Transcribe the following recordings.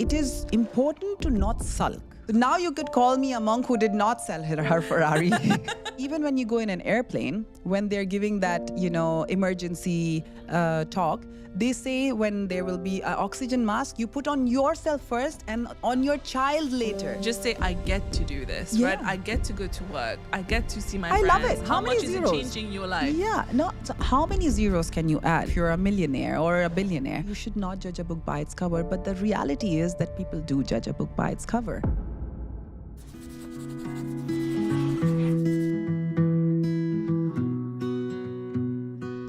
it is important to not sulk. Now you could call me a monk who did not sell her Ferrari. Even when you go in an airplane, when they're giving that, emergency talk, they say when there will be an oxygen mask, you put on yourself first and on your child later. Just say, I get to do this, Yeah. right? I get to go to work. I get to see my I friends. love it. How many much zeros? is it changing your life? Yeah, no. So how many zeros can you add? If you're a millionaire or a billionaire, you should not judge a book by its cover. But the reality is that people do judge a book by its cover.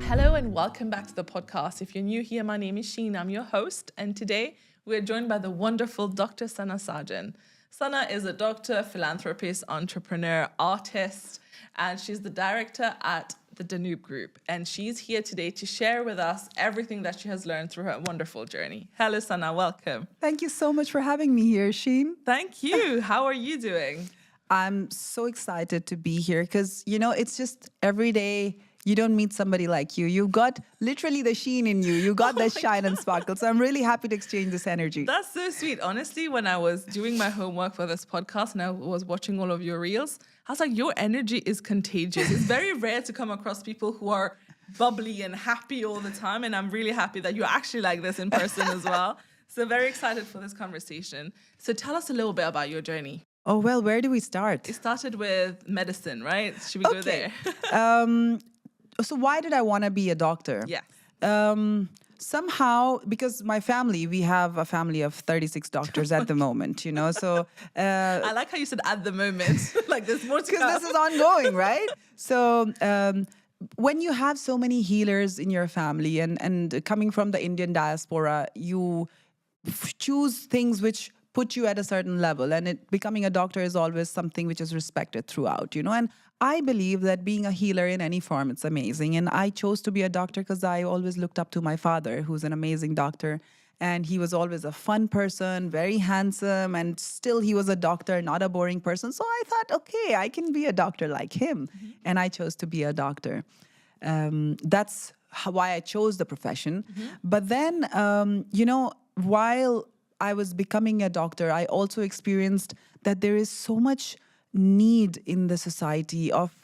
Hello and welcome back to the podcast. If you're new here, my name is Sheen. I'm your host. And today we're joined by the wonderful Dr. Sana Sajan. Sana is a doctor, philanthropist, entrepreneur, artist, and she's the director at the Danube Group. And she's here today to share with us everything that she has learned through her wonderful journey. Hello, Sana. Welcome. Thank you so much for having me here, Sheen. Thank you. How are you doing? I'm so excited to be here because, it's just every day you don't meet somebody like you. You've got literally the sheen in you. You got that shine and sparkle. So I'm really happy to exchange this energy. That's so sweet. Honestly, when I was doing my homework for this podcast and I was watching all of your reels, I was like, your energy is contagious. It's very rare to come across people who are bubbly and happy all the time. And I'm really happy that you're actually like this in person as well. So very excited for this conversation. So tell us a little bit about your journey. Oh, well, where do we start? It started with medicine, right? Should we go there? So why did I want to be a doctor? Yes. Somehow, because my family, we have a family of 36 doctors at the moment, so... I like how you said at the moment. Like there's more to come. Because this is ongoing, right? So when you have so many healers in your family and coming from the Indian diaspora, you choose things which put you at a certain level, and becoming a doctor is always something which is respected throughout, and I believe that being a healer in any form, it's amazing. And I chose to be a doctor because I always looked up to my father, who's an amazing doctor. And he was always a fun person, very handsome, and still he was a doctor, not a boring person. So I thought, okay, I can be a doctor like him. Mm-hmm. And I chose to be a doctor. That's why I chose the profession. Mm-hmm. But then, while I was becoming a doctor, I also experienced that there is so much need in the society of,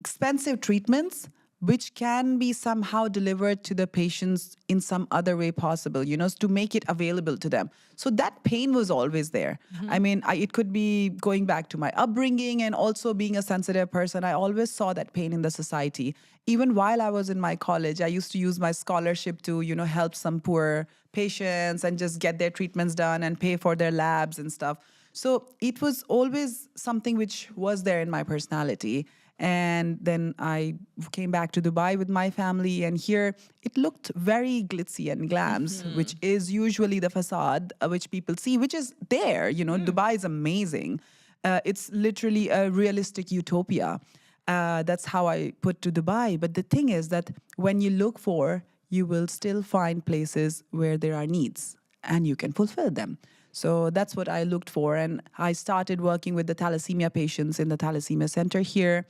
expensive treatments which can be somehow delivered to the patients in some other way possible, to make it available to them. So that pain was always there. Mm-hmm. I mean, it could be going back to my upbringing and also being a sensitive person. I always saw that pain in the society. Even while I was in my college, I used to use my scholarship to, help some poor patients and just get their treatments done and pay for their labs and stuff. So it was always something which was there in my personality. And then I came back to Dubai with my family, and here it looked very glitzy and glams, mm-hmm. which is usually the facade which people see, which is there. Dubai is amazing. It's literally a realistic utopia. That's how I put to Dubai. But the thing is that when you look for, you will still find places where there are needs and you can fulfill them. So that's what I looked for. And I started working with the thalassemia patients in the thalassemia center here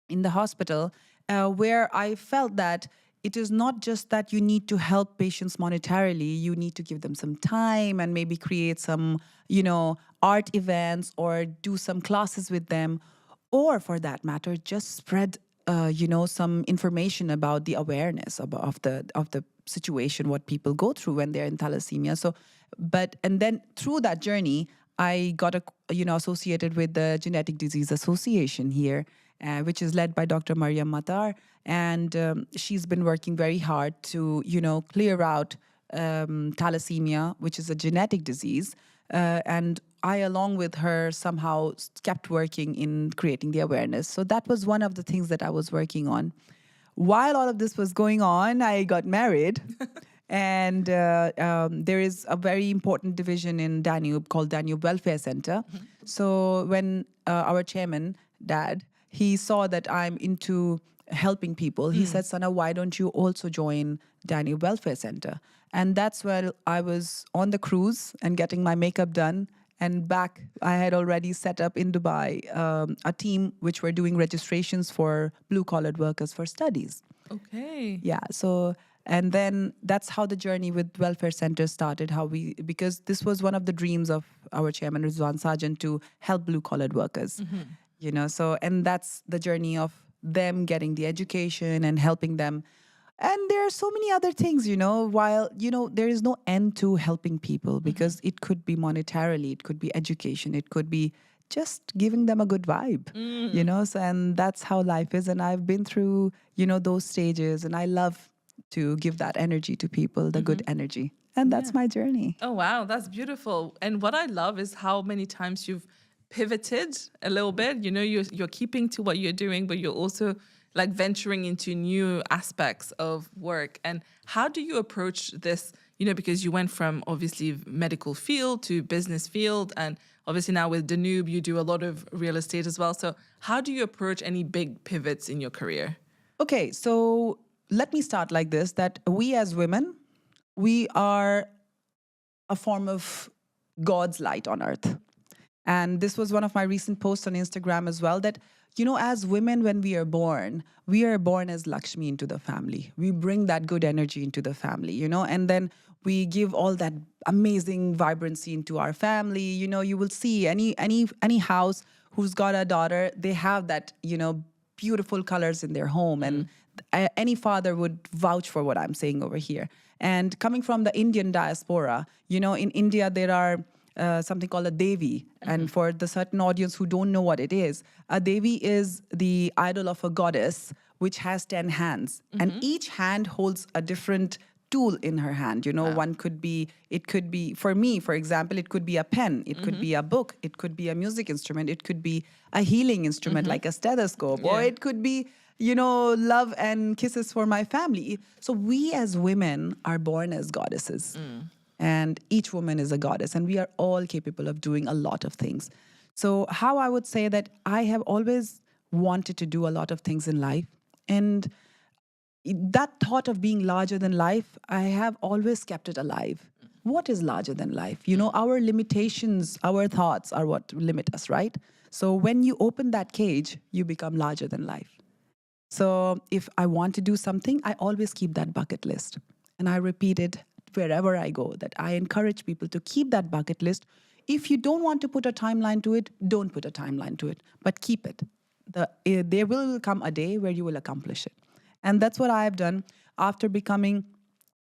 in the hospital, where I felt that it is not just that you need to help patients monetarily, you need to give them some time and maybe create some, art events or do some classes with them, or for that matter, just spread, some information about the awareness of the situation, what people go through when they're in thalassemia. And then through that journey, I got associated with the Genetic Disease Association here, which is led by Dr. Mariam Matar. And she's been working very hard to, clear out thalassemia, which is a genetic disease. And I, along with her, somehow kept working in creating the awareness. So that was one of the things that I was working on. While all of this was going on, I got married. And there is a very important division in Danube called Danube Welfare Center. Mm-hmm. So when our chairman, Dad, he saw that I'm into helping people, he said, Sana, why don't you also join Danube Welfare Center? And that's where I was on the cruise and getting my makeup done. And back, I had already set up in Dubai a team which were doing registrations for blue-collar workers for studies. Okay. Yeah, so And then that's how the journey with welfare centers started. Because this was one of the dreams of our chairman, Rizwan Sajan, to help blue collared workers. So, and that's the journey of them getting the education and helping them. And there are so many other things, while, there is no end to helping people, because it could be monetarily, it could be education, it could be just giving them a good vibe, so, and that's how life is. And I've been through, those stages, and I love to give that energy to people, the good energy. And that's my journey. Oh, wow. That's beautiful. And what I love is how many times you've pivoted a little bit. You're keeping to what you're doing, but you're also like venturing into new aspects of work. And how do you approach this? Because you went from obviously medical field to business field, and obviously now with Danube, you do a lot of real estate as well. So how do you approach any big pivots in your career? Okay, so let me start like this, that we as women, we are a form of God's light on earth. And this was one of my recent posts on Instagram as well, that, as women, when we are born as Lakshmi into the family. We bring that good energy into the family, and then we give all that amazing vibrancy into our family. You will see any house who's got a daughter, they have that, beautiful colors in their home. And any father would vouch for what I'm saying over here. And coming from the Indian diaspora, in India, there are something called a Devi. And for the certain audience who don't know what it is, a Devi is the idol of a goddess which has 10 hands. And each hand holds a different tool in her hand. One could be, for me, for example, it could be a pen, it could be a book, it could be a music instrument, it could be a healing instrument like a stethoscope, or it could be, love and kisses for my family. So we as women are born as goddesses. And each woman is a goddess, and we are all capable of doing a lot of things. So how I would say that I have always wanted to do a lot of things in life. And that thought of being larger than life, I have always kept it alive. What is larger than life? Our limitations, our thoughts are what limit us, right? So when you open that cage, you become larger than life. So if I want to do something, I always keep that bucket list. And I repeat it wherever I go, that I encourage people to keep that bucket list. If you don't want to put a timeline to it, don't put a timeline to it, but keep it. There will come a day where you will accomplish it. And that's what I've done. After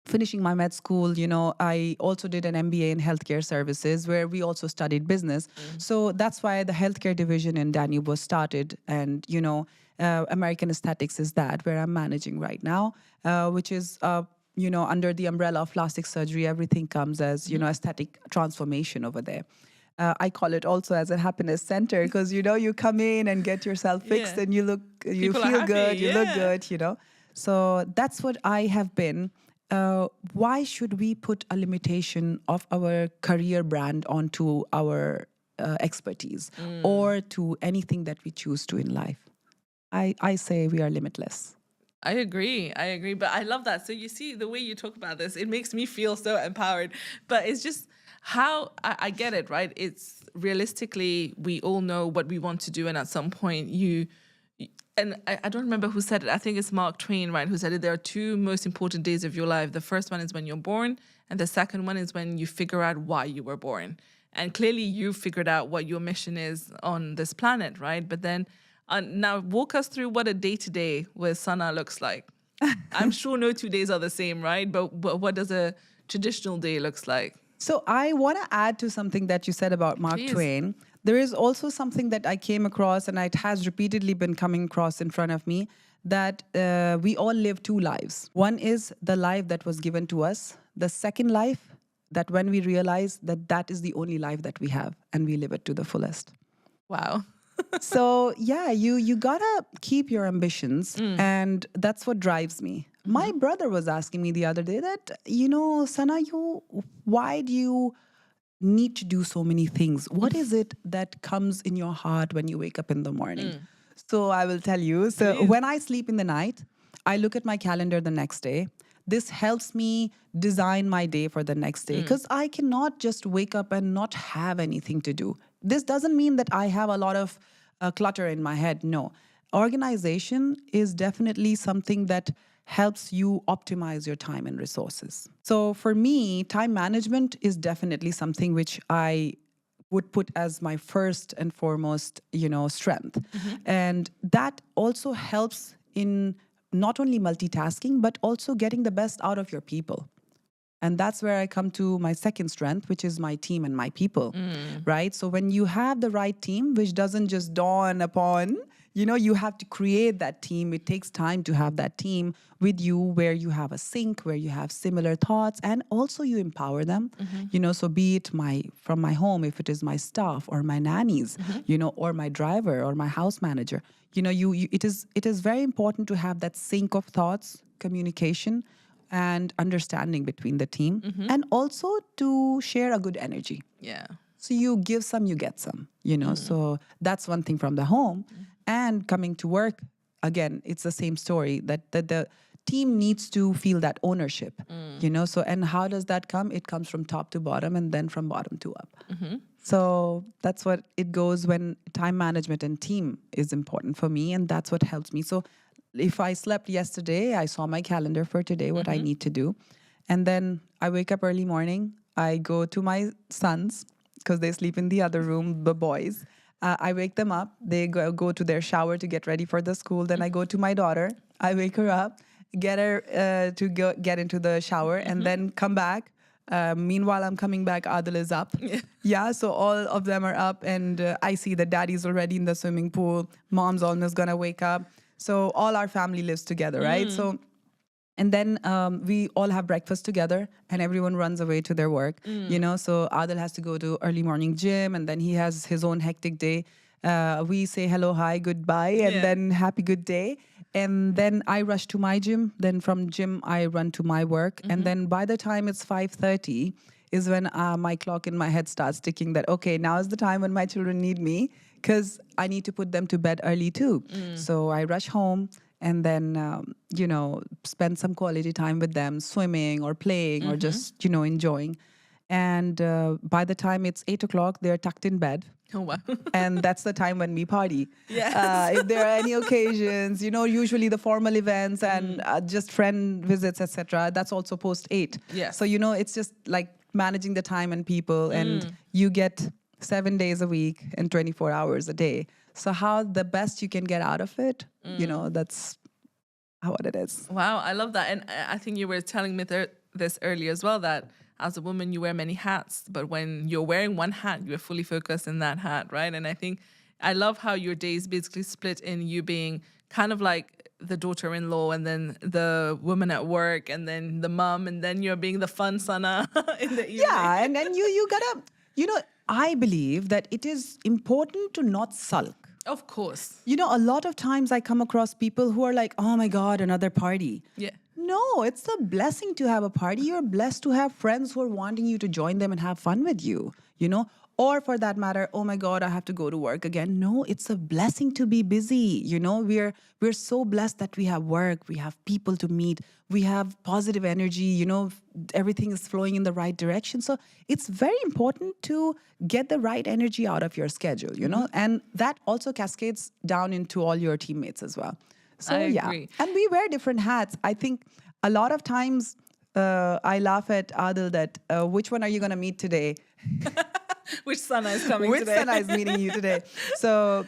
finishing my med school, I also did an MBA in healthcare services, where we also studied business. So that's why the healthcare division in Danube was started. And, American Aesthetics is that, where I'm managing right now, which is, under the umbrella of plastic surgery, everything comes as, aesthetic transformation over there. I call it also as a happiness center, because, you come in and get yourself fixed and you feel good, you look good, So that's what I have been. Why should we put a limitation of our career brand onto our expertise or to anything that we choose to in life? I say we are limitless. I agree. But I love that. So you see, the way you talk about this, it makes me feel so empowered. But it's just how I get it, right? It's realistically, we all know what we want to do. And at some point and I don't remember who said it. I think it's Mark Twain, right? Who said it. There are two most important days of your life. The first one is when you're born. And the second one is when you figure out why you were born. And clearly you figured out what your mission is on this planet, right? But then now walk us through what a day-to-day with Sana looks like. I'm sure no 2 days are the same, right? But what does a traditional day looks like? So I want to add to something that you said about Mark Twain. There is also something that I came across, and it has repeatedly been coming across in front of me, that we all live two lives. One is the life that was given to us. The second life, that when we realize that that is the only life that we have, and we live it to the fullest. Wow. So yeah, you gotta keep your ambitions, and that's what drives me. My brother was asking me the other day that, Sana, why do you need to do so many things? What is it that comes in your heart when you wake up in the morning? So I will tell you. So when I sleep in the night, I look at my calendar the next day. This helps me design my day for the next day, because I cannot just wake up and not have anything to do. This doesn't mean that I have a lot of clutter in my head. No. Organization is definitely something that helps you optimize your time and resources. So for me, time management is definitely something which I would put as my first and foremost, strength. And that also helps in not only multitasking, but also getting the best out of your people. And that's where I come to my second strength, which is my team and my people, right? So when you have the right team, which doesn't just dawn upon, you have to create that team. It takes time to have that team with you where you have a sync, where you have similar thoughts, and also you empower them. So be it from my home, if it is my staff or my nannies, or my driver or my house manager, it is very important to have that sync of thoughts, communication, and understanding between the team, and also to share a good energy. Yeah. So you give some, you get some, So that's one thing from the home. And coming to work, again, it's the same story that the team needs to feel that ownership, So, and how does that come? It comes from top to bottom and then from bottom to up. So that's what it goes when time management and team is important for me. And that's what helps me. So if I slept yesterday, I saw my calendar for today, what I need to do. And then I wake up early morning. I go to my sons because they sleep in the other room, the boys. I wake them up. They go to their shower to get ready for the school. Then I go to my daughter. I wake her up, get her to get into the shower, and then come back. Meanwhile, I'm coming back, Adil is up. Yeah, so all of them are up, and I see that daddy's already in the swimming pool. Mom's almost going to wake up. So all our family lives together, right? So, and then we all have breakfast together and everyone runs away to their work, So Adil has to go to early morning gym and then he has his own hectic day. We say hello, hi, goodbye, and then happy good day. And then I rush to my gym. Then from gym, I run to my work. And then by the time it's 5:30 is when my clock in my head starts ticking that, okay, now is the time when my children need me because I need to put them to bed early too. So I rush home and then, spend some quality time with them, swimming or playing or just, enjoying. And by the time it's 8 o'clock, they're tucked in bed. Oh, wow. And that's the time when we party. Yes. If there are any occasions, usually the formal events and just friend visits, etc., that's also post 8. Yes. So, it's just like managing the time and people, and you get 7 days a week and 24 hours a day. So how the best you can get out of it, that's how it is. Wow, I love that. And I think you were telling me this earlier as well, that as a woman, you wear many hats, but when you're wearing one hat, you're fully focused in that hat, right? And I think I love how your days basically split in you being kind of like the daughter-in-law and then the woman at work and then the mom and then you're being the fun Sana in the evening. Yeah, and then you gotta, I believe that it is important to not sulk. Of course. A lot of times I come across people who are like, oh my God, another party. Yeah. No, it's a blessing to have a party. You're blessed to have friends who are wanting you to join them and have fun with you, Or for that matter, oh my God, I have to go to work again. No, it's a blessing to be busy. We're so blessed that we have work, we have people to meet, we have positive energy, everything is flowing in the right direction. So it's very important to get the right energy out of your schedule, and that also cascades down into all your teammates as well. So I yeah, agree. and we wear different hats. I think a lot of times I laugh at Adil that which one are you going to meet today? Which Sana is coming Which today? Sana is meeting you today? So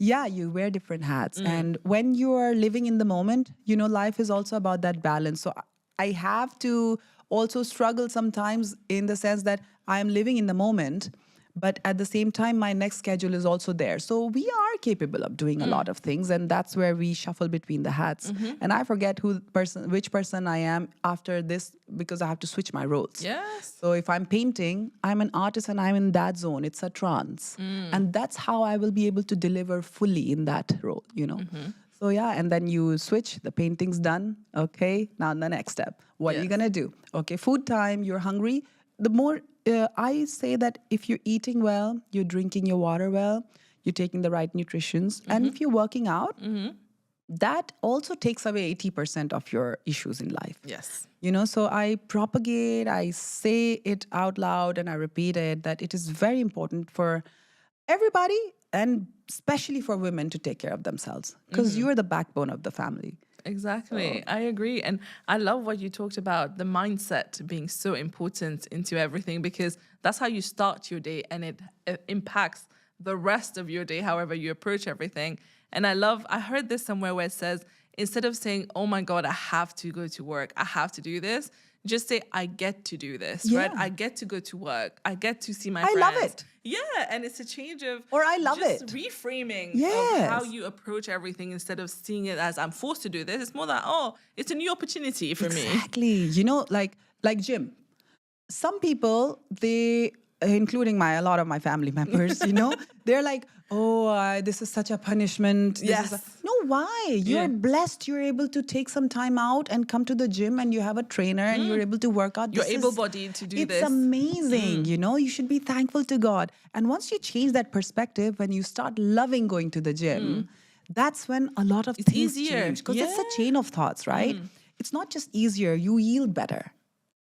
you wear different hats, and when you are living in the moment, life is also about that balance. So I have to also struggle sometimes in the sense that I am living in the moment, but at the same time, my next schedule is also there. So we are capable of doing a lot of things, and that's where we shuffle between the hats. And I forget which person I am after this because I have to switch my roles. Yes. So if I'm painting, I'm an artist and I'm in that zone. It's a trance. And that's how I will be able to deliver fully in that role, So yeah, and then you switch, the painting's done. Okay, now the next step. What are you going to do? Okay, food time, you're hungry. The more I say that if you're eating well, you're drinking your water well, you're taking the right nutritions, and if you're working out, that also takes away 80% of your issues in life. Yes. So I propagate, I say it out loud, and I repeat it that it is very important for everybody, and especially for women, to take care of themselves because you are the backbone of the family. Exactly. I agree. And I love what you talked about, the mindset being so important into everything, because that's how you start your day, and it impacts the rest of your day, however you approach everything. And I heard this somewhere where it says, instead of saying, oh my God, I have to go to work, I have to do this, just say, I get to do this, right? Yeah. I get to go to work. I get to see my I friends. love it. Yeah, and it's a change of Or I love just it. reframing of how Yes. you approach everything, instead of seeing it as I'm forced to do this. It's more that, oh, it's a new opportunity for me. Exactly. Like gym. Some people, they, including a lot of my family members, they're like, oh, this is such a punishment. Yes. No, why? You're blessed. You're able to take some time out and come to the gym, and you have a trainer and you're able to work out. You're able-bodied to do this. It's amazing. You should be thankful to God. And once you change that perspective, when you start loving going to the gym, that's when a lot of things easier. change. Because it's a Yeah. chain of thoughts, right? It's not just easier, you yield better.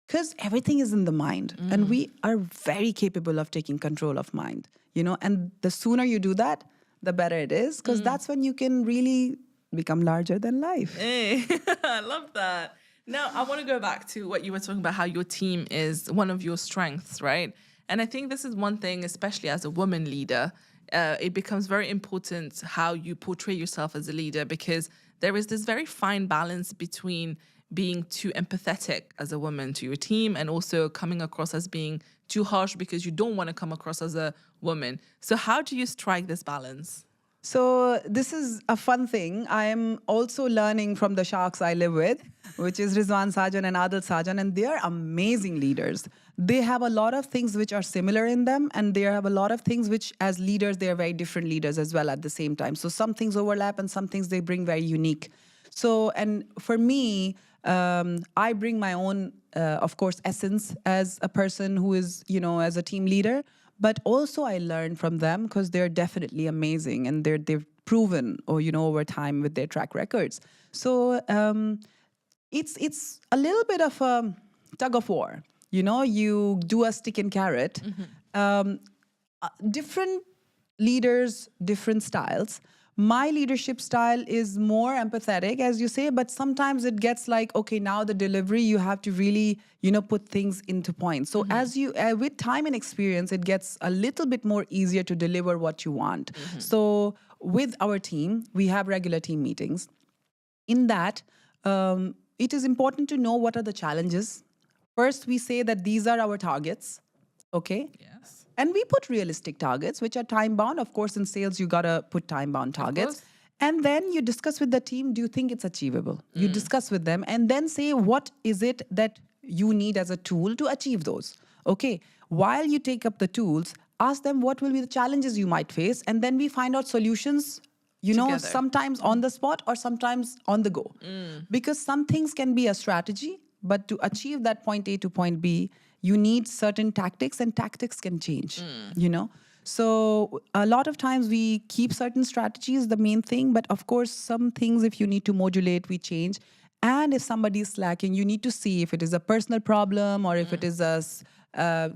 Because everything is in the mind, and we are very capable of taking control of mind, and the sooner you do that, the better it is, because that's when you can really become larger than life. Hey, I love that. Now, I want to go back to what you were talking about, how your team is one of your strengths, right? And I think this is one thing, especially as a woman leader, it becomes very important how you portray yourself as a leader, because there is this very fine balance between being too empathetic as a woman to your team, and also coming across as being too harsh because you don't want to come across as a woman. So how do you strike this balance? So this is a fun thing. I am also learning from the sharks I live with, which is Rizwan Sajan and Adil Sajan, and they are amazing leaders. They have a lot of things which are similar in them, and they have a lot of things which, as leaders, they are very different leaders as well at the same time. So some things overlap, and some things they bring very unique. So, and for me, I bring my own, of course, essence as a person who is, as a team leader. But also I learn from them, because they're definitely amazing, and they've proven, or over time with their track records. So it's a little bit of a tug of war. You do a stick and carrot. Different leaders, different styles. My leadership style is more empathetic, as you say, but sometimes it gets like, okay, now the delivery, you have to really, put things into points. So as you, with time and experience, it gets a little bit more easier to deliver what you want. So with our team, we have regular team meetings. In that, it is important to know what are the challenges. First, we say that these are our targets, okay? Yes. And we put realistic targets, which are time bound. Of course, in sales, you got to put time bound targets. And then you discuss with the team, do you think it's achievable? You discuss with them, and then say, what is it that you need as a tool to achieve those? Okay. While you take up the tools, ask them what will be the challenges you might face. And then we find out solutions, Together. sometimes on the spot or sometimes on the go. Because some things can be a strategy, but to achieve that point A to point B, you need certain tactics, and tactics can change, So a lot of times we keep certain strategies, the main thing, but of course, some things, if you need to modulate, we change. And if somebody is slacking, you need to see if it is a personal problem or if it is a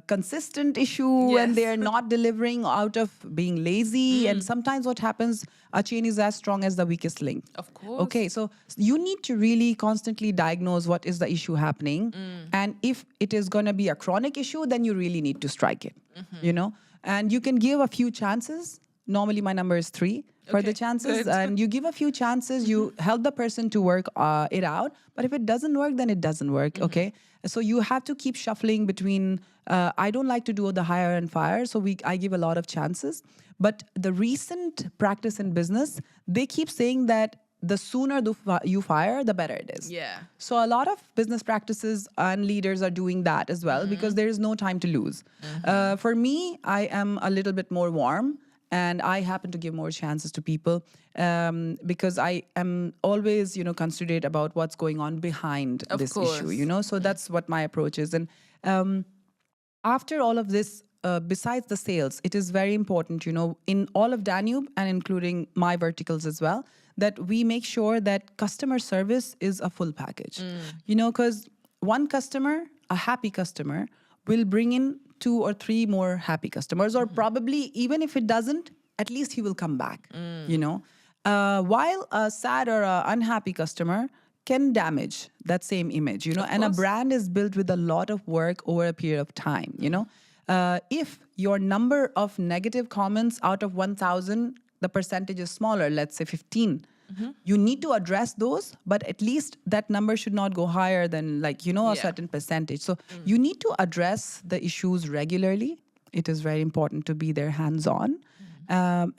consistent issue and they're not delivering out of being lazy. And sometimes what happens, a chain is as strong as the weakest link. Of course. Okay, so you need to really constantly diagnose what is the issue happening. And if it is going to be a chronic issue, then you really need to strike it, And you can give a few chances. Normally, my number is 3 for the chances. Good. And you give a few chances, you help the person to work it out. But if it doesn't work, then it doesn't work, okay? So you have to keep shuffling between, I don't like to do the hire and fire, so I give a lot of chances. But the recent practice in business, they keep saying that the sooner you fire, the better it is. Yeah. So a lot of business practices and leaders are doing that as well, because there is no time to lose. For me, I am a little bit more warm, and I happen to give more chances to people because I am always, considerate about what's going on behind this issue, So that's what my approach is. And after all of this, besides the sales, it is very important, in all of Danube and including my verticals as well, that we make sure that customer service is a full package. Because one customer, a happy customer, will bring in 2 or 3 more happy customers, or probably even if it doesn't, at least he will come back, While a sad or a unhappy customer can damage that same image, and a course. brand is built with a lot of work over a period of time, if your number of negative comments out of 1,000, the percentage is smaller, let's say 15, you need to address those, but at least that number should not go higher than a Yeah. certain percentage. So you need to address the issues regularly. It is very important to be there hands-on.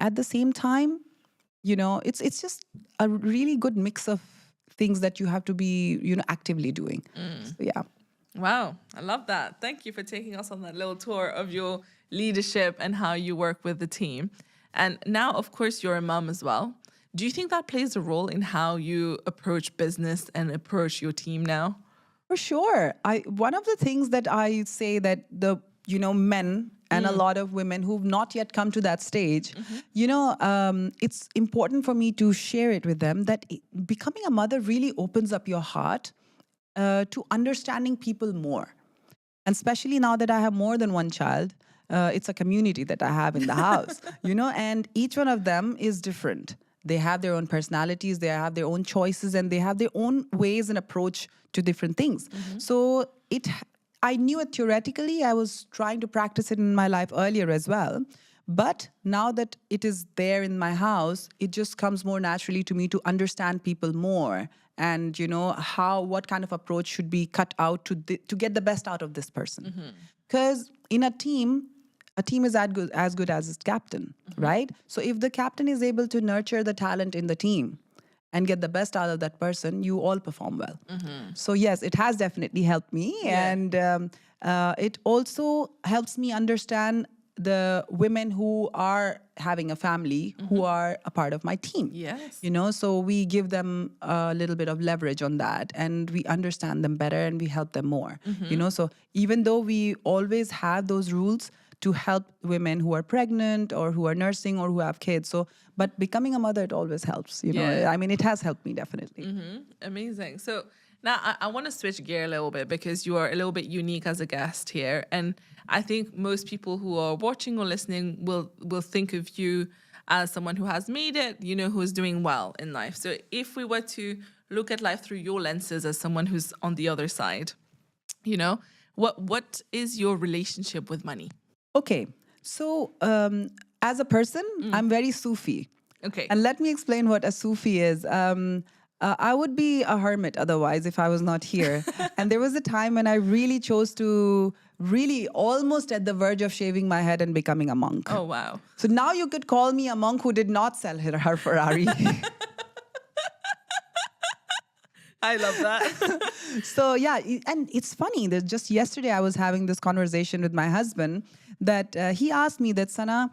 At the same time, it's just a really good mix of things that you have to be, actively doing. So, yeah. Wow, I love that. Thank you for taking us on that little tour of your leadership and how you work with the team. And now, of course, you're a mom as well. Do you think that plays a role in how you approach business and approach your team now? For sure. One of the things that I say that the men and a lot of women who've not yet come to that stage, it's important for me to share it with them that becoming a mother really opens up your heart to understanding people more. And especially now that I have more than one child, it's a community that I have in the house, and each one of them is different. They have their own personalities, they have their own choices, and they have their own ways and approach to different things. So I knew it theoretically. I was trying to practice it in my life earlier as well. But now that it is there in my house, it just comes more naturally to me to understand people more and, what kind of approach should be cut out to get the best out of this person. Because in a team is as good as its captain, right? So if the captain is able to nurture the talent in the team and get the best out of that person, you all perform well. So yes, it has definitely helped me. Yeah. And it also helps me understand the women who are having a family who are a part of my team. Yes. So we give them a little bit of leverage on that and we understand them better and we help them more. So even though we always have those rules to help women who are pregnant or who are nursing or who have kids. But becoming a mother, it always helps. Yeah. I mean, it has helped me definitely. Amazing. So now I want to switch gear a little bit because you are a little bit unique as a guest here. And I think most people who are watching or listening will think of you as someone who has made it, who is doing well in life. So if we were to look at life through your lenses as someone who's on the other side, what is your relationship with money? Okay. So as a person, I'm very Sufi. Okay. And let me explain what a Sufi is. I would be a hermit otherwise if I was not here. And there was a time when I really chose to almost at the verge of shaving my head and becoming a monk. Oh, wow. So now you could call me a monk who did not sell her Ferrari. I love that. So yeah, and it's funny that just yesterday I was having this conversation with my husband that he asked me that, Sana,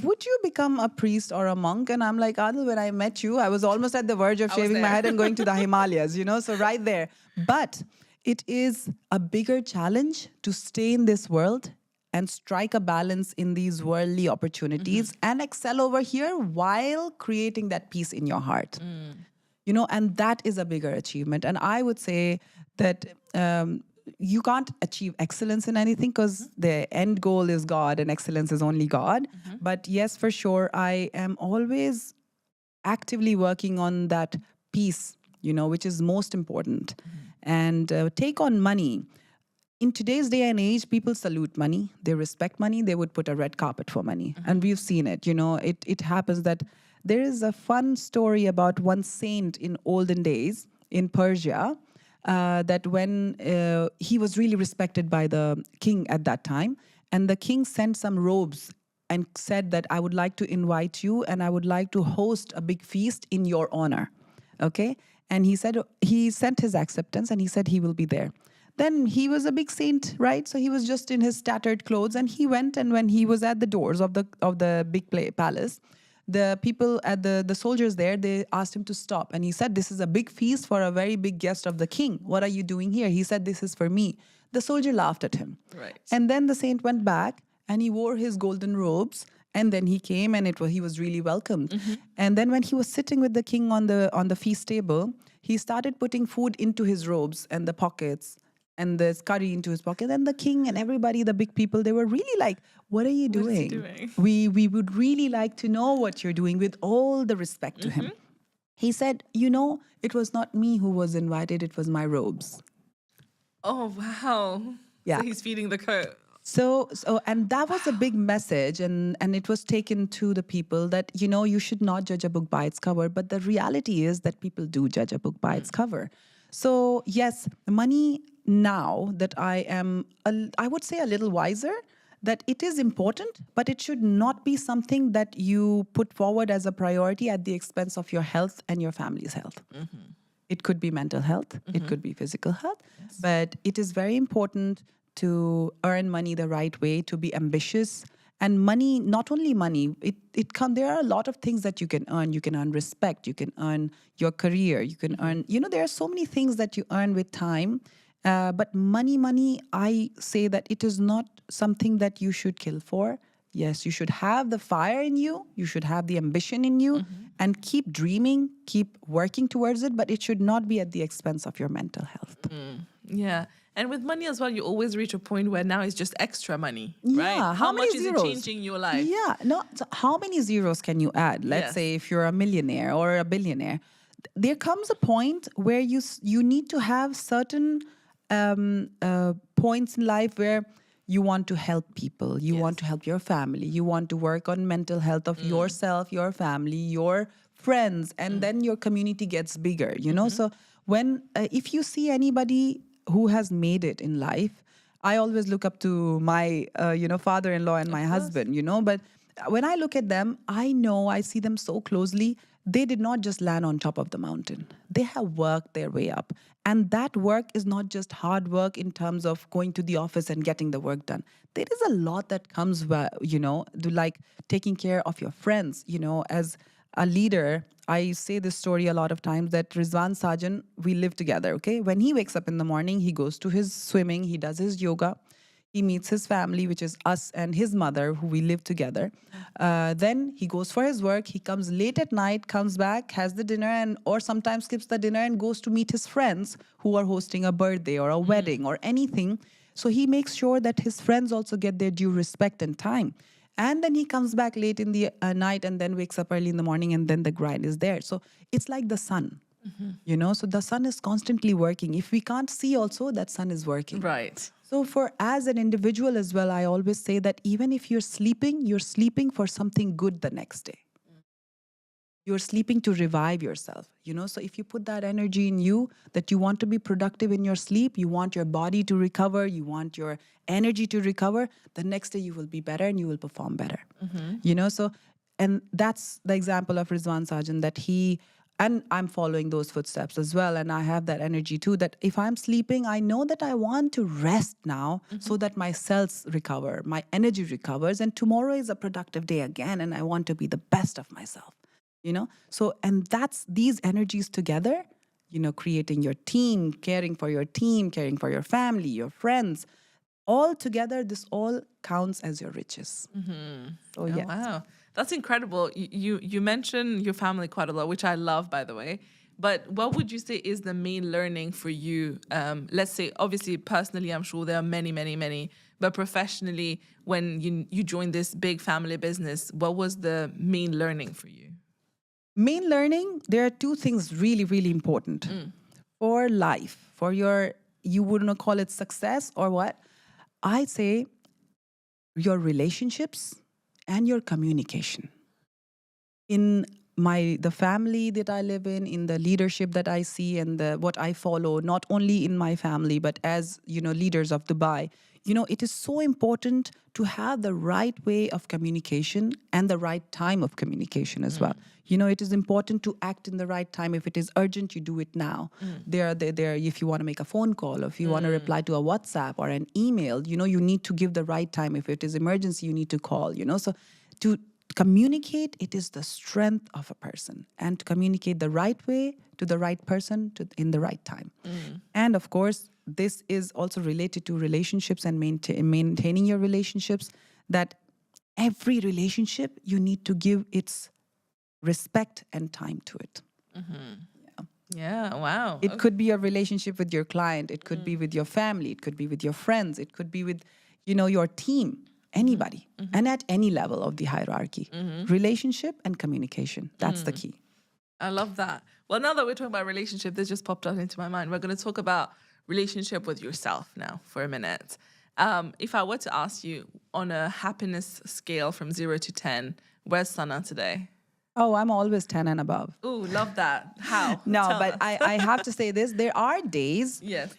would you become a priest or a monk? And I'm like, Adil, when I met you, I was almost at the verge of shaving my head and going to the Himalayas, so right there. But it is a bigger challenge to stay in this world and strike a balance in these worldly opportunities and excel over here while creating that peace in your heart. And that is a bigger achievement. And I would say that you can't achieve excellence in anything because the end goal is God and excellence is only God. But yes, for sure, I am always actively working on that peace, which is most important. And take on money. In today's day and age, people salute money. They respect money. They would put a red carpet for money. And we've seen it. It happens that there is a fun story about one saint in olden days in Persia that when he was really respected by the king at that time, and the king sent some robes and said that I would like to invite you and I would like to host a big feast in your honor. Okay? And he said he sent his acceptance and he said he will be there. Then he was a big saint, right? So he was just in his tattered clothes and he went, and when he was at the doors of the big palace, the people at the soldiers there, they asked him to stop. And he said, this is a big feast for a very big guest of the king. What are you doing here? He said, this is for me. The soldier laughed at him. Right. And then the saint went back and he wore his golden robes. And then he came and he was really welcomed. And then when he was sitting with the king on the feast table, he started putting food into his robes and the pockets and the curry into his pocket. And the king and everybody, the big people, they were really like, what are you doing? What is he doing? We would really like to know what you're doing, with all the respect to him. He said, it was not me who was invited, it was my robes. Oh, wow. Yeah. So he's feeding the coat. So, and that was a big message, and it was taken to the people that, you should not judge a book by its cover. But the reality is that people do judge a book by its cover. So, yes, money now that I am, I would say a little wiser, that it is important, but it should not be something that you put forward as a priority at the expense of your health and your family's health. It could be mental health, it could be physical health, but it is very important to earn money the right way, to be ambitious. And money, not only money, there are a lot of things that you can earn. You can earn respect, you can earn your career, you can earn, there are so many things that you earn with time. But money, I say that it is not something that you should kill for. Yes, you should have the fire in you, you should have the ambition in you, and keep dreaming, keep working towards it, but it should not be at the expense of your mental health. Yeah. And with money as well, you always reach a point where now it's just extra money, Yeah, right? how much many is zeros? it changing your life? Yeah, no. So how many zeros can you add? Let's Yes. say if you're a millionaire or a billionaire, there comes a point where you need to have certain points in life where you want to help people, you want to help your family, you want to work on mental health of yourself, your family, your friends, and then your community gets bigger. So when if you see anybody who has made it in life, I always look up to my father-in-law and my husband, but when I look at them, I see them so closely. They did not just land on top of the mountain. They have worked their way up. And that work is not just hard work in terms of going to the office and getting the work done. There is a lot that comes, like taking care of your friends. As a leader, I say this story a lot of times that Sajan, we live together, okay? When he wakes up in the morning, he goes to his swimming, he does his yoga, he meets his family, which is us and his mother, who we live together. Then he goes for his work. He comes late at night, comes back, has the dinner, or sometimes skips the dinner and goes to meet his friends who are hosting a birthday or a wedding or anything. So he makes sure that his friends also get their due respect and time. And then he comes back late in the night and then wakes up early in the morning, and then the grind is there. So it's like the sun. So the sun is constantly working. If we can't see also, that sun is working. Right. So as an individual as well, I always say that even if you're sleeping for something good the next day. You're sleeping to revive yourself, So if you put that energy in you, that you want to be productive in your sleep, you want your body to recover, you want your energy to recover, the next day you will be better and you will perform better. And that's the example of Rizwan Sajan, that and I'm following those footsteps as well. And I have that energy too, that if I'm sleeping, I know that I want to rest now so that my cells recover, my energy recovers. And tomorrow is a productive day again. And I want to be the best of myself, So, and that's these energies together, creating your team, caring for your family, your friends, all together, this all counts as your riches. So, yeah. Wow. That's incredible. You mentioned your family quite a lot, which I love, by the way. But what would you say is the main learning for you? Let's say, obviously, personally, I'm sure there are many, many, many. But professionally, when you joined this big family business, what was the main learning for you? Main learning, there are two things really, really important for life, you wouldn't call it success or what? I'd say your relationships and your communication. In the family that I live in the leadership that I see and what I follow, not only in my family, but as, leaders of Dubai, it is so important to have the right way of communication and the right time of communication as well. It is important to act in the right time. If it is urgent, you do it now. There, if you want to make a phone call, or if you want to reply to a WhatsApp or an email, you need to give the right time. If it is emergency, you need to call, So to communicate, it is the strength of a person, and to communicate the right way to the right person in the right time. And of course, this is also related to relationships and maintaining your relationships, that every relationship, you need to give its respect and time to it. Yeah, wow. It could be a relationship with your client. It could be with your family. It could be with your friends. It could be with, your team, anybody, and at any level of the hierarchy. Relationship and communication. That's the key. I love that. Well, now that we're talking about relationship, this just popped up into my mind. We're going to talk about relationship with yourself now for a minute. If I were to ask you on a happiness scale from 0 to 10, where's Sana today? Oh, I'm always 10 and above. Ooh, love that. How? No, Tell but us. I have to say this. There are days. Yes.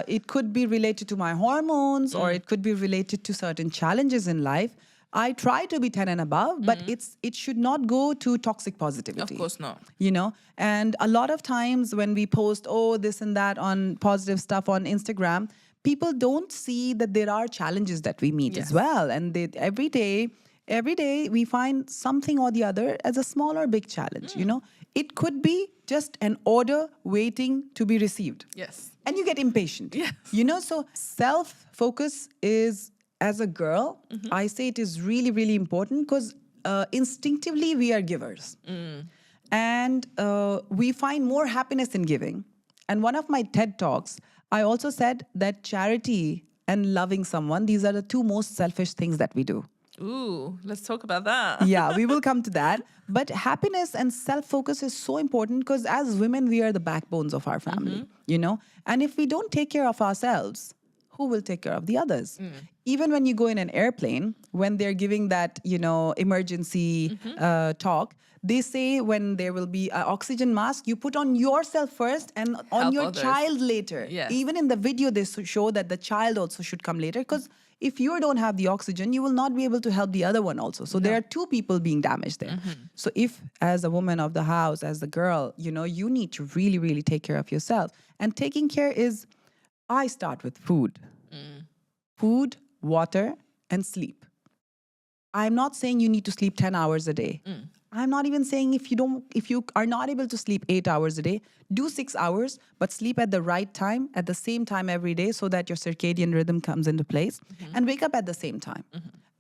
It could be related to my hormones or it could be related to certain challenges in life. I try to be 10 and above, but it should not go to toxic positivity. Of course not. You know, and a lot of times when we post, oh, this and that on positive stuff on Instagram, people don't see that there are challenges that we meet Yes. as well. And every day we find something or the other as a small or big challenge, you know. It could be just an order waiting to be received. Yes. And you get impatient. Yes. You know, so self-focus is, as a girl, I say it is really, really important because instinctively we are givers. And we find more happiness in giving. And one of my TED Talks, I also said that charity and loving someone, these are the two most selfish things that we do. Ooh, let's talk about that. Yeah, we will come to that. But happiness and self-focus is so important because as women, we are the backbones of our family, you know? And if we don't take care of ourselves, who will take care of the others? Even when you go in an airplane, when they're giving that, you know, emergency talk, they say when there will be an oxygen mask, you put on yourself first and on Help your others. child later. Yes. Even in the video, they show that the child also should come later because if you don't have the oxygen, you will not be able to help the other one also. So there are two people being damaged there. So if, as a woman of the house, as the girl, you know, you need to really, really take care of yourself. And taking care is, I start with food. Food, water, and sleep. I'm not saying you need to sleep 10 hours a day. I'm not even saying if you are not able to sleep 8 hours a day, do 6 hours, but sleep at the right time, at the same time every day so that your circadian rhythm comes into place and wake up at the same time.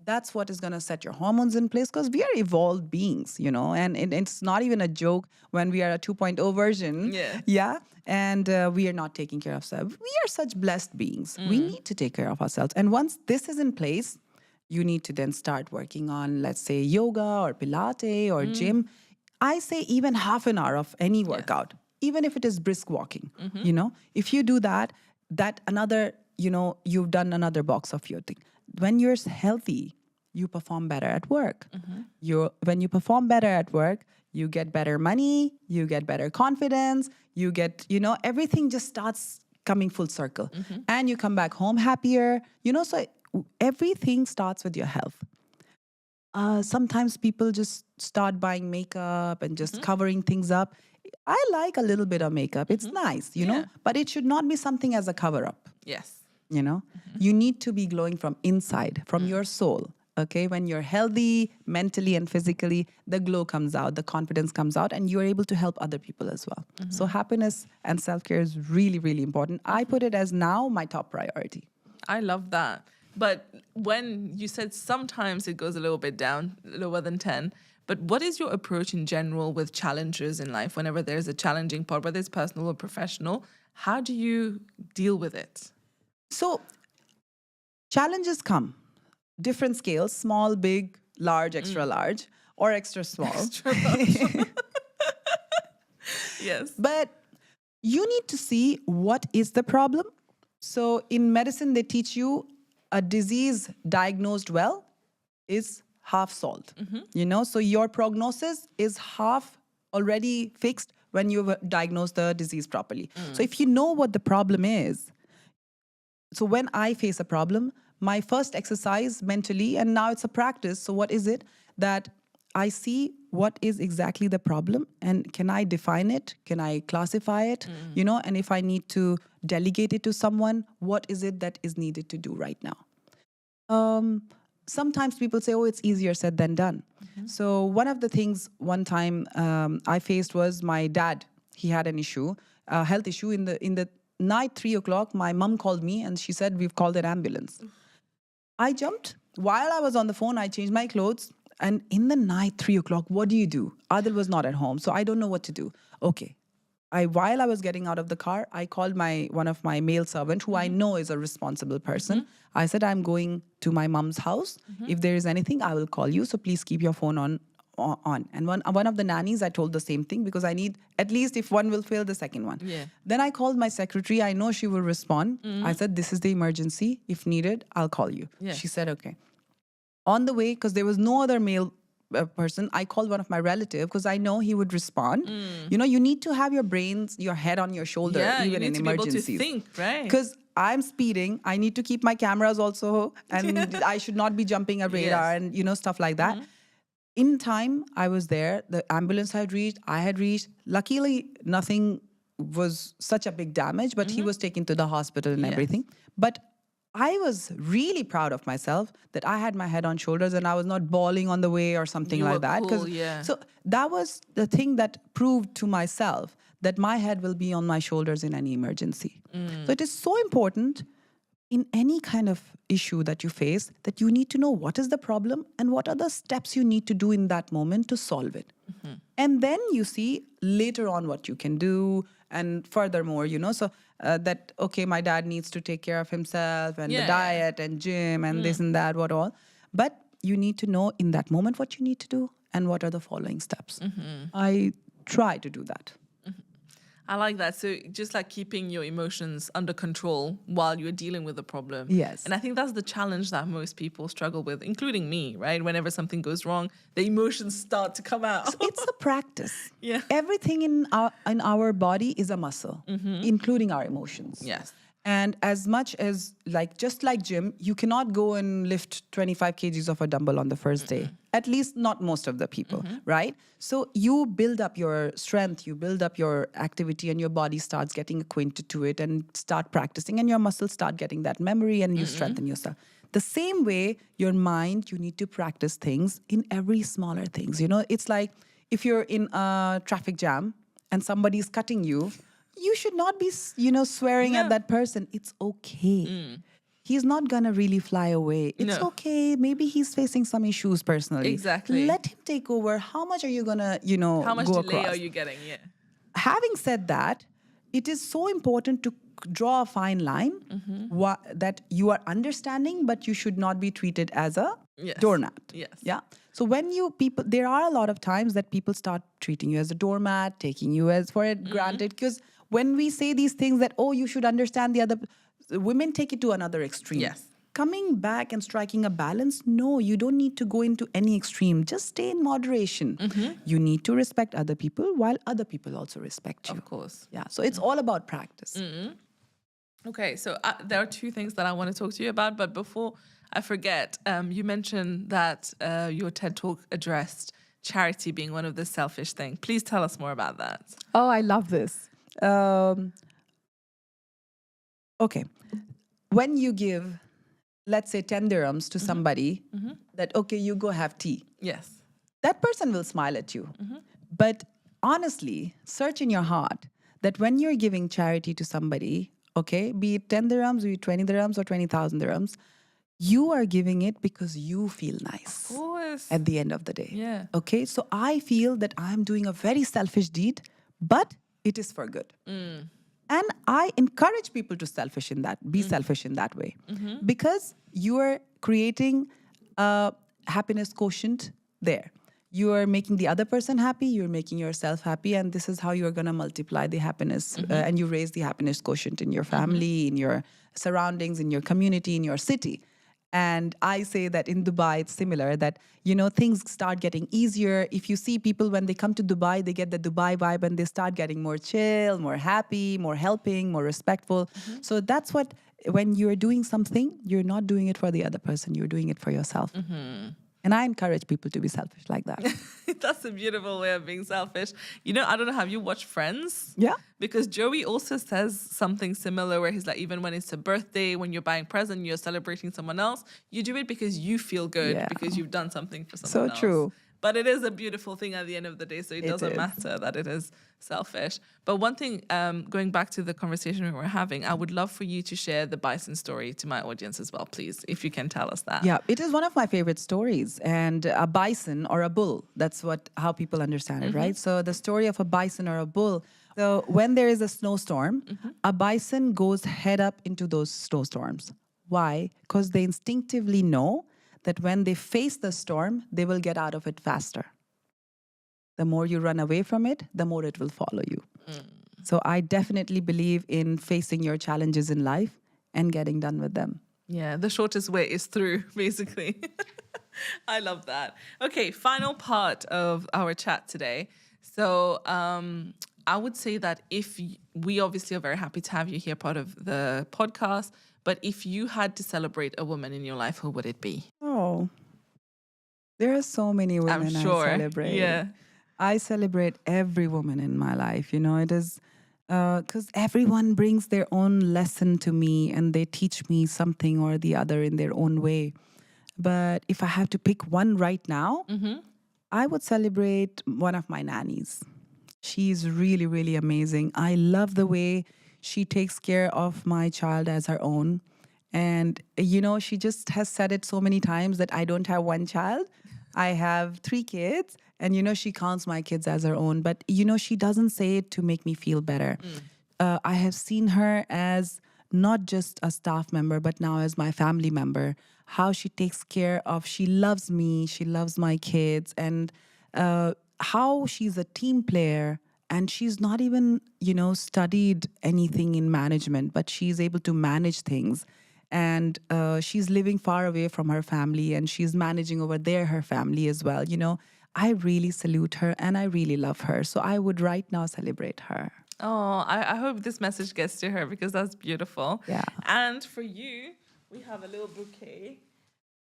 That's what is going to set your hormones in place because we are evolved beings, you know, and it's not even a joke when we are a 2.0 version. Yeah. Yeah. And we are not taking care of ourselves. We are such blessed beings. We need to take care of ourselves. And once this is in place, you need to then start working on, let's say, yoga or Pilates or gym. I say even half an hour of any workout, even if it is brisk walking, you know, if you do that another, you know, you've done another box of your thing. When you're healthy, you perform better at work. When you perform better at work, you get better money, you get better confidence, you get, you know, everything just starts coming full circle. And you come back home happier, you know, so everything starts with your health. Sometimes people just start buying makeup and just covering things up. I like a little bit of makeup. It's nice, you know, but it should not be something as a cover up. Yes. You know, you need to be glowing from inside, from your soul. Okay, when you're healthy, mentally and physically, the glow comes out, the confidence comes out, and you're able to help other people as well. So happiness and self-care is really, really important. I put it as now my top priority. I love that. But when you said sometimes it goes a little bit down, lower than 10, but what is your approach in general with challenges in life? Whenever there's a challenging part, whether it's personal or professional, how do you deal with it? So challenges come, different scales, small, big, large, extra large, or extra small. Yes. But you need to see what is the problem. So in medicine, they teach you a disease diagnosed well is half solved. You know, so your prognosis is half already fixed when you've diagnosed the disease properly. So if you know what the problem is, so when I face a problem, my first exercise mentally, and now it's a practice, so what is it? That I see what is exactly the problem and can I define it? Can I classify it? You know, and if I need to delegate it to someone, what is it that is needed to do right now? Sometimes people say, oh, it's easier said than done. So one of the things one time I faced was my dad. He had an issue, a health issue. In the night, 3 o'clock, my mom called me and she said, we've called an ambulance. I jumped. While I was on the phone, I changed my clothes. And in the night, 3 o'clock, what do you do? Adil was not at home, so I don't know what to do. Okay. While I was getting out of the car, I called one of my male servant, who I know is a responsible person. I said, I'm going to my mom's house. If there is anything, I will call you. So please keep your phone on. And one of the nannies, I told the same thing because I need, at least if one will fail, the second one. Yeah. Then I called my secretary. I know she will respond. I said, this is the emergency. If needed, I'll call you. Yes. She said, okay. On the way, because there was no other male person, I called one of my relatives because I know he would respond. You know, you need to have your head on your shoulder, Yeah, even you in need to be able emergencies. to think, right? Because I'm speeding, I need to keep my cameras also, and I should not be jumping a radar and, you know, stuff like that. In time, I was there. The ambulance had reached. I had reached. Luckily, nothing was such a big damage, but he was taken to the hospital and everything. But I was really proud of myself that I had my head on shoulders and I was not bawling on the way or something You like were that. cool, yeah. So that was the thing that proved to myself that my head will be on my shoulders in any emergency. So it is so important in any kind of issue that you face that you need to know what is the problem and what are the steps you need to do in that moment to solve it. And then you see later on what you can do. And furthermore, you know, so that, okay, my dad needs to take care of himself and the diet and gym and this and that, what all. But you need to know in that moment what you need to do and what are the following steps. I try to do that. I like that. So just like keeping your emotions under control while you're dealing with the problem. Yes. And I think that's the challenge that most people struggle with, including me, right? Whenever something goes wrong, the emotions start to come out. It's a practice. Yeah. Everything in our body is a muscle, including our emotions. Yes. And as much as, like, just like gym, you cannot go and lift 25 kgs of a dumbbell on the first day. At least not most of the people, right? So you build up your strength, you build up your activity, and your body starts getting acquainted to it and start practicing, and your muscles start getting that memory, and you strengthen yourself. The same way, your mind, you need to practice things in every smaller things. You know, it's like if you're in a traffic jam and somebody's cutting you, you should not be, you know, swearing at that person. It's okay. He's not gonna really fly away. It's okay. Maybe he's facing some issues personally. Exactly. Let him take over. How much are you gonna, you know, How much go delay across? are you getting? Yeah. Having said that, it is so important to draw a fine line that you are understanding, but you should not be treated as a doormat. Yes. Yeah. So when there are a lot of times that people start treating you as a doormat, taking you as for it granted. Because when we say these things that, oh, you should understand the other, women take it to another extreme. Yes. Coming back and striking a balance, no, you don't need to go into any extreme. Just stay in moderation. You need to respect other people while other people also respect you. Of course. Yeah, so it's all about practice. Okay, so there are two things that I want to talk to you about, but before I forget, you mentioned that your TED Talk addressed charity being one of the selfish things. Please tell us more about that. Oh, I love this. Okay, when you give, let's say, 10 dirhams to somebody, that, okay, you go have tea. Yes. That person will smile at you. But honestly, search in your heart that when you're giving charity to somebody, okay, be it 10 dirhams, be it 20 dirhams or 20,000 dirhams, you are giving it because you feel nice Of course. at the end of the day. Yeah. Okay, so I feel that I'm doing a very selfish deed, but it is for good. And I encourage people to be selfish in that way. Because you are creating a happiness quotient there. You are making the other person happy, you're making yourself happy, and this is how you're going to multiply the happiness and you raise the happiness quotient in your family, in your surroundings, in your community, in your city. And I say that in Dubai, it's similar, that, you know, things start getting easier. If you see people, when they come to Dubai, they get the Dubai vibe and they start getting more chill, more happy, more helping, more respectful. So that's what, when you're doing something, you're not doing it for the other person, you're doing it for yourself. And I encourage people to be selfish like that. That's a beautiful way of being selfish. You know, I don't know, have you watched Friends? Yeah. Because Joey also says something similar where he's like, even when it's a birthday, when you're buying present, you're celebrating someone else, you do it because you feel good, Yeah. because you've done something for someone else. So true. But it is a beautiful thing at the end of the day, so it doesn't is. matter that it is selfish. But one thing, going back to the conversation we were having, I would love for you to share the bison story to my audience as well, please, if you can tell us that. Yeah, it is one of my favorite stories. And a bison or a bull, that's how people understand it, right? So the story of a bison or a bull. So when there is a snowstorm, a bison goes head up into those snowstorms. Why? Because they instinctively know that when they face the storm, they will get out of it faster. The more you run away from it, the more it will follow you. So I definitely believe in facing your challenges in life and getting done with them. Yeah, the shortest way is through, basically. I love that. Okay, final part of our chat today. So I would say that we obviously are very happy to have you here, part of the podcast, but if you had to celebrate a woman in your life, who would it be? Oh, there are so many I'm women sure. I celebrate. Yeah. I celebrate every woman in my life. It is because everyone brings their own lesson to me and they teach me something or the other in their own way. But if I have to pick one right now, I would celebrate one of my nannies. She's really, really amazing. I love the way she takes care of my child as her own. And, she just has said it so many times that I don't have one child. I have 3 kids. And, she counts my kids as her own. But, she doesn't say it to make me feel better. I have seen her as not just a staff member, but now as my family member. How she takes care of, she loves me, she loves my kids, and how she's a team player. And she's not even, studied anything in management, but she's able to manage things. And she's living far away from her family and she's managing over there her family as well. I really salute her and I really love her. So I would right now celebrate her. Oh, I hope this message gets to her because that's beautiful. Yeah. And for you, we have a little bouquet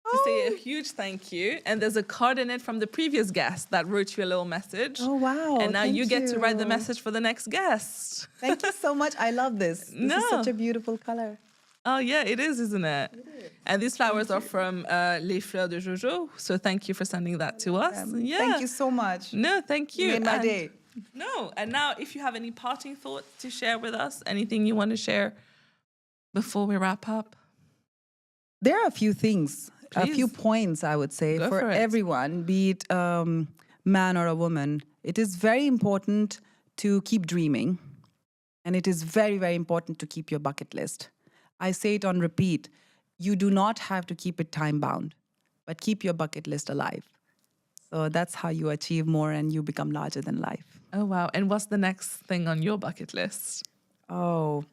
to say a huge thank you. And there's a card in it from the previous guest that wrote you a little message. Oh, wow. And now Thank you get to write the you. message for the next guest. Thank you so much. I love this. This is such a beautiful color. Oh, yeah, it is, isn't it? It is. And these flowers are from Les Fleurs de Jojo. So thank you for sending that to us. Yeah. Thank you so much. No, thank you. You made my day. No, and now if you have any parting thoughts to share with us, anything you want to share before we wrap up? There are a few things, a Please. few points I would say Go for for it. everyone, be it man or a woman. It is very important to keep dreaming. And it is very, very important to keep your bucket list. I say it on repeat. You do not have to keep it time bound, but keep your bucket list alive. So that's how you achieve more and you become larger than life. Oh, wow. And what's the next thing on your bucket list? Oh,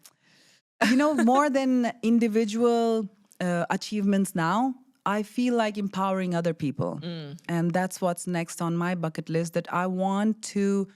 more than individual achievements now, I feel like empowering other people. And that's what's next on my bucket list, that I want to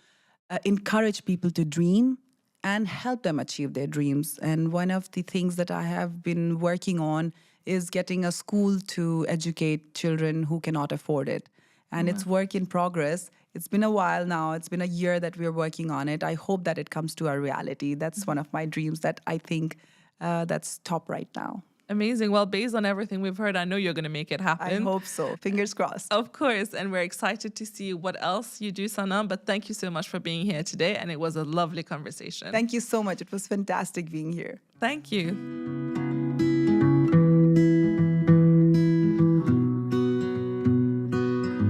encourage people to dream and help them achieve their dreams. And one of the things that I have been working on is getting a school to educate children who cannot afford it. And it's work in progress. It's been a while now. It's been a year that we're working on it. I hope that it comes to a reality. That's one of my dreams that I think that's top right now. Amazing. Well, based on everything we've heard, I know you're going to make it happen. I hope so. Fingers crossed. Of course. And we're excited to see what else you do, Sana. But thank you so much for being here today. And it was a lovely conversation. Thank you so much. It was fantastic being here. Thank you.